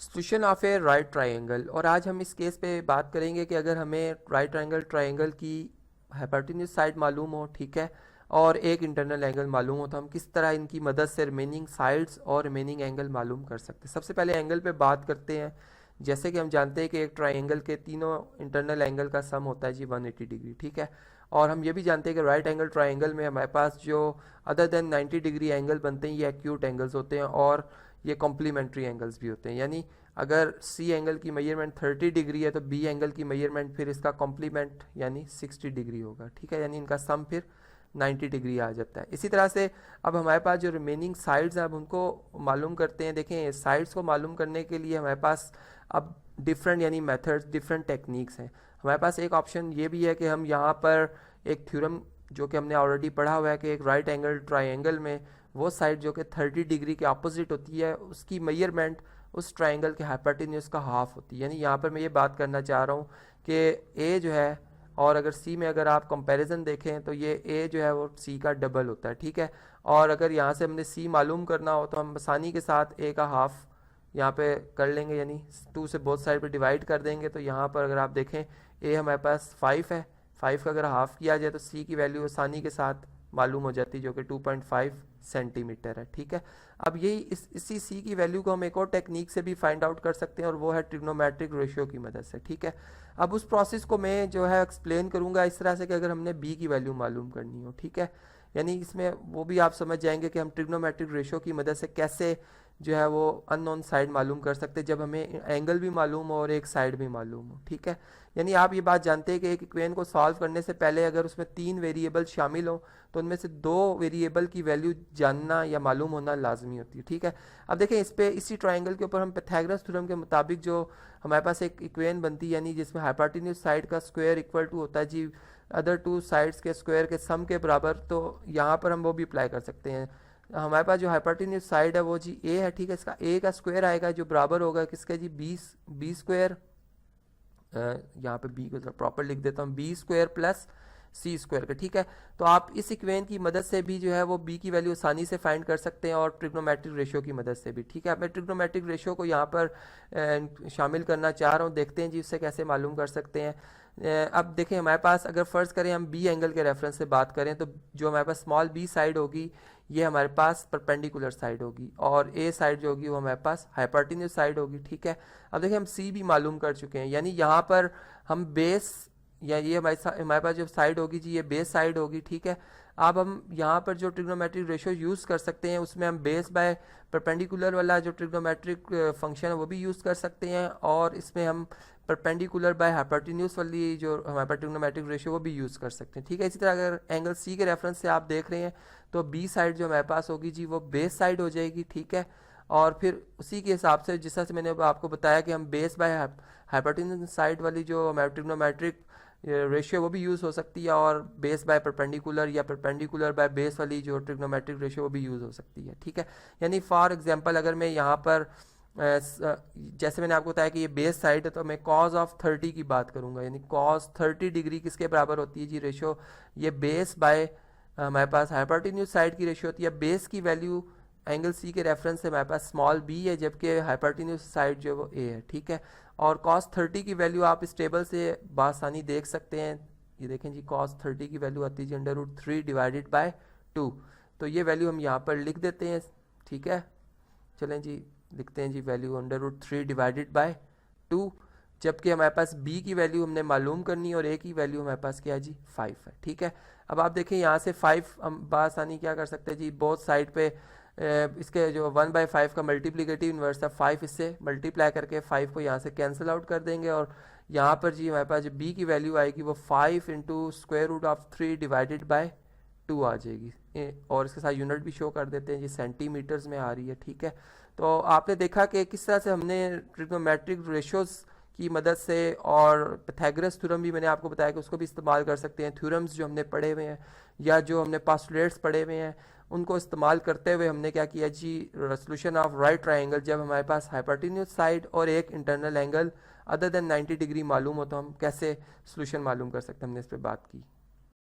Solution of A right triangle. और आज हम इस केस पे बात करेंगे कि अगर हमें राइट ट्रायंगल की हाइपोटेन्यूज साइड मालूम हो, ठीक है, और एक इंटरनल एंगल मालूम हो, तो हम किस तरह इनकी मदद से रिमेनिंग साइड्स और रिमेनिंग एंगल मालूम कर सकते हैं। सबसे पहले एंगल पे बात करते हैं। जैसे कि हम जानते हैं कि एक ट्रायंगल के तीनों इंटरनल एंगल का सम होता है जी 180 डिग्री, ठीक है। और हम ये भी जानते हैं कि राइट एंगल ट्रायंगल में हमारे पास जो अदर देन 90 डिग्री एंगल बनते हैं ये एक्यूट एंगल्स होते हैं और ये कॉम्प्लीमेंट्री एंगल्स भी होते हैं। यानी अगर सी एंगल की मेजरमेंट 30 डिग्री है तो बी एंगल की मेजरमेंट फिर इसका कॉम्प्लीमेंट यानी 60 डिग्री होगा, ठीक है। यानी इनका सम फिर 90 डिग्री आ जाता है। इसी तरह से अब हमारे पास जो रिमेनिंग साइड्स हैं अब उनको मालूम करते हैं। देखें, साइड्स को मालूम करने के लिए हमारे पास अब डिफरेंट यानी मेथड्स, डिफरेंट टेक्निक्स हैं। हमारे पास एक ऑप्शन ये भी है कि हम यहाँ पर एक थ्योरम जो कि हमने ऑलरेडी पढ़ा हुआ है कि एक राइट एंगल ट्रायंगल में वो साइड जो कि 30 डिग्री के अपोजिट होती है उसकी मेजरमेंट उस ट्रायंगल के हाइपोटेन्यूज का हाफ होती है। यानी यहाँ पर मैं ये बात करना चाह रहा हूँ कि ए जो है और अगर सी में अगर आप कंपैरिजन देखें तो ये ए जो है वो सी का डबल होता है, ठीक है। और अगर यहाँ से हमने सी मालूम करना हो तो हम आसानी के साथ ए का हाफ यहाँ पे कर लेंगे, यानी 2 से बोथ साइड पे डिवाइड कर देंगे। तो यहाँ पर अगर आप देखें ए हमारे पास 5 है, 5 का अगर हाफ किया जाए तो सी की वैल्यू आसानी के साथ मालूम हो जाती है जो कि 2.5 सेंटीमीटर है, ठीक है। अब यही इसी सी की वैल्यू को हम एक और टेक्निक से भी फाइंड आउट कर सकते हैं और वो है ट्रिग्नोमेट्रिक रेशियो की मदद से, ठीक है। अब उस प्रोसेस को मैं जो है एक्सप्लेन करूंगा इस तरह से कि अगर हमने बी की वैल्यू मालूम करनी हो, ठीक है, यानी इसमें वो भी आप समझ जाएंगे कि हम ट्रिग्नोमेट्रिक रेशियो की मदद से कैसे जो है वो अननोन साइड मालूम कर सकते हैं जब हमें एंगल भी मालूम हो और एक साइड भी मालूम हो, ठीक है। यानी आप ये बात जानते हैं कि एक इक्वेशन को सॉल्व करने से पहले अगर उसमें 3 वेरिएबल शामिल हो तो उनमें से 2 वेरिएबल की वैल्यू जानना या मालूम होना लाजमी होती है, ठीक है। अब देखें इस पे इसी ट्रायंगल के ऊपर हम पाइथागोरस थ्योरम के मुताबिक जो हमारे पास एक इक्वेशन बनती है यानी जिसमें हाइपोटेन्यूज साइड का स्क्वायर इक्वल टू होता है जी अदर 2 साइड्स के स्क्वायर के सम के बराबर, तो यहाँ पर हम वो भी अप्लाई कर सकते हैं। हमारे पास जो हाइपोटेन्यूज साइड है वो जी ए है, ठीक है। इसका ए का स्क्वायर आएगा जो बराबर होगा किसका जी 20 स्क्वायर, यहाँ पे बी को प्रॉपर लिख देता हूँ, बी स्क्वायर प्लस सी स्क्वायर का, ठीक है। तो आप इस इक्वेशन की मदद से भी जो है वो बी की वैल्यू आसानी से फाइंड कर सकते हैं और ट्रिग्नोमेट्रिक रेशियो की मदद से भी, ठीक है। मैं ट्रिग्नोमेट्रिक रेशियो को यहाँ पर शामिल करना चाह रहा हूँ, देखते हैं जी उससे कैसे मालूम कर सकते हैं। अब देखें हमारे पास अगर फ़र्ज़ करें हम बी एंगल के रेफरेंस से बात करें तो जो हमारे पास स्मॉल बी साइड होगी ये हमारे पास परपेंडिकुलर साइड होगी और ए साइड जो होगी वो हमारे पास हाइपोटेन्यूज साइड होगी, ठीक है। अब देखिए हम सी भी मालूम कर चुके हैं, यानी यहाँ पर हम बेस या ये हमारे पास जो साइड होगी जी ये बेस साइड होगी, ठीक है। अब हम यहाँ पर जो ट्रिग्नोमेट्रिक रेशियो यूज़ कर सकते हैं उसमें हम बेस बाय परपेंडिकुलर वाला जो ट्रिग्नोमेट्रिक फंक्शन है वो भी यूज़ कर सकते हैं और इसमें हम परपेंडिकुलर बाय हाइपोटेन्यूज वाली जो हमारे पास ट्रिग्नोमेट्रिक रेशियो वो भी यूज़ कर सकते हैं, ठीक है। इसी तरह अगर एंगल सी के रेफरेंस से आप देख रहे हैं तो बी साइड जो हमारे पास होगी जी वो बेस साइड हो जाएगी, ठीक है। और फिर उसी के हिसाब से जिस तरह से मैंने आपको बताया कि हम बेस बाय हाइपोटेन्यूज साइड वाली जो हमारे ट्रिग्नोमेट्रिक रेशियो वो भी यूज़ हो सकती है और बेस बाय परपेंडिकुलर या परपेंडिकुलर बाय बेस वाली जो ट्रिग्नोमेट्रिक रेशियो वो भी यूज़ हो सकती है, ठीक है। यानी फॉर एग्जांपल अगर मैं यहाँ पर जैसे मैंने आपको बताया कि ये बेस साइड है तो मैं कॉस ऑफ 30 की बात करूंगा, यानी कॉस 30 डिग्री किसके बराबर होती है जी रेशियो, ये बेस बाय हमारे पास हाइपोटेन्यूज साइड की रेशियो होती है। बेस की वैल्यू एंगल सी के रेफरेंस से हमारे पास स्मॉल बी है जबकि हाइपोटेन्यूज साइड जो वो ए है, ठीक है। और कॉस 30 की वैल्यू आप इस टेबल से बासानी देख सकते हैं। ये देखें जी कॉस 30 की वैल्यू आती है जी √3 डिवाइडेड बाय 2, तो ये वैल्यू हम यहाँ पर लिख देते हैं, ठीक है। चलें जी लिखते हैं जी वैल्यू √3 डिवाइडेड बाय 2, जबकि हमारे पास b की वैल्यू हमने मालूम करनी है और a की वैल्यू हमारे पास क्या है जी 5 है, ठीक है। अब आप देखें यहाँ से 5 हम बासानी क्या कर सकते हैं जी बोथ साइड पे इसके जो 1/5 का मल्टीप्लिकेटिव इन्वर्स है 5 इससे मल्टीप्लाई करके 5 को यहाँ से कैंसिल आउट कर देंगे और यहाँ पर जी हमारे पास जो b की वैल्यू आएगी वो 5 × √3 डिवाइडेड बाय 2 आ जाएगी और इसके साथ यूनिट भी शो कर देते हैं जी सेंटीमीटर्स में आ रही है, ठीक है। तो आपने देखा कि किस तरह से हमने ट्रिग्नोमेट्रिक रेशियोज की मदद से और पाइथागोरस थ्योरम भी मैंने आपको बताया कि उसको भी इस्तेमाल कर सकते हैं। थ्योरम्स जो हमने पढ़े हुए हैं या जो हमने पोस्टुलेट्स पढ़े हुए हैं उनको इस्तेमाल करते हुए हमने क्या किया जी सॉल्यूशन ऑफ राइट ट्रायंगल जब हमारे पास हाइपोटेन्यूज साइड और एक internal angle other than 90 degree मालूम हो तो हम कैसे सॉल्यूशन मालूम कर सकते हैं, हमने इस पर बात की।